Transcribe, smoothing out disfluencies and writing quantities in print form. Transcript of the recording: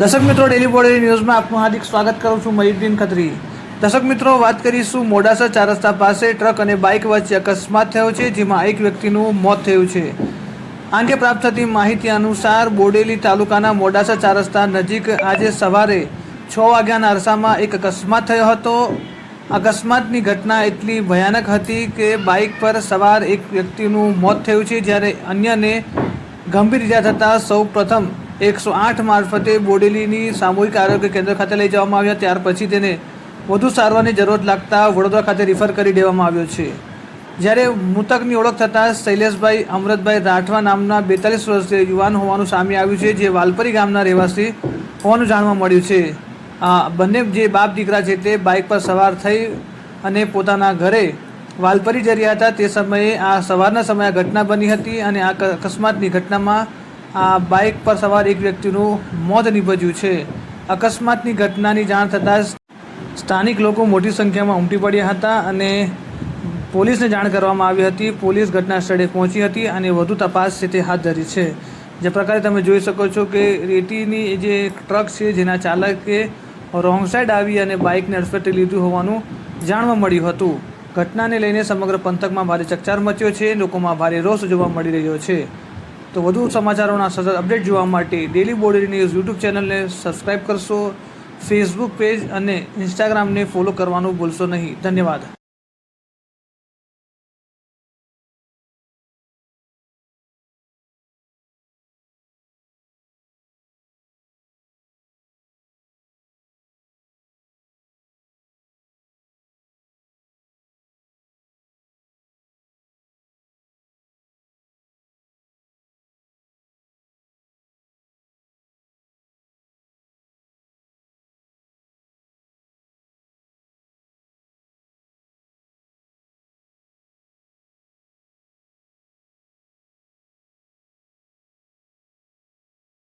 દર્શક મિત્રો, ડેલી બોડેલી ન્યૂઝમાં આપનું હાર્દિક સ્વાગત કરું છું. મયુદ્દીન ખત્રી. દર્શક મિત્રો, વાત કરીશું મોડાસા ચાર રસ્તા પાસે ટ્રક અને બાઇક વચ્ચે અકસ્માત થયો છે, જેમાં એક વ્યક્તિનું મોત થયું છે. આ અંગે પ્રાપ્ત થતી માહિતી અનુસાર બોડેલી તાલુકાના મોડાસા ચાર રસ્તા નજીક આજે સવારે 6 વાગ્યાના અરસામાં એક અકસ્માત થયો હતો. અકસ્માતની ઘટના એટલી ભયાનક હતી કે બાઇક પર સવાર એક વ્યક્તિનું મોત થયું છે, જ્યારે અન્યને ગંભીર ઇજા થતાં સૌ પ્રથમ 108 મારફતે બોડેલીની સામૂહિક આરોગ્ય કેન્દ્ર ખાતે લઈ જવામાં આવ્યા. ત્યાર પછી તેને વધુ સારવારની જરૂરત લાગતા વડોદરા ખાતે રિફર કરી દેવામાં આવ્યો છે. જ્યારે મૃતકની ઓળખ થતાં શૈલેષભાઈ અમૃતભાઈ રાઠવા નામના 42 વર્ષીય યુવાન હોવાનું સામે આવ્યું છે, જે વાલપરી ગામના રહેવાસી હોવાનું જાણવા મળ્યું છે. બંને જે બાપ દીકરા છે તે બાઇક પર સવાર થઈ અને પોતાના ઘરે વાલપરી જઈ રહ્યા હતા. તે સમયે આ સવારના સમયે ઘટના બની હતી અને આ અકસ્માતની ઘટનામાં આ બાઇક પર સવાર એક વ્યક્તિનું મોત નીપજ્યું છે. અકસ્માતની ઘટનાની જાણ થતાં સ્થાનિક લોકો મોટી સંખ્યામાં ઉમટી પડ્યા હતા અને પોલીસને જાણ કરવામાં આવી હતી. પોલીસ ઘટના સ્થળે પહોંચી હતી અને વધુ તપાસ છે તે હાથ ધરી છે. જે પ્રકારે તમે જોઈ શકો છો કે રેતીની જે ટ્રક છે, જેના ચાલકે રોંગ સાઈડ આવી અને બાઇકને અડફેટે લીધું હોવાનું જાણવા મળ્યું હતું. ઘટનાને લઈને સમગ્ર પંથકમાં ભારે ચકચાર મચ્યો છે. લોકોમાં ભારે રોષ જોવા મળી રહ્યો છે. તો વધુ સમાચારોના સતત અપડેટ જોવા માટે ડેલી બોડેલી ન્યૂઝ યુટ્યુબ ચેનલને સબસ્ક્રાઈબ કરશો. ફેસબુક પેજ અને ઇન્સ્ટાગ્રામને ફોલો કરવાનું ભૂલશો નહીં. ધન્યવાદ.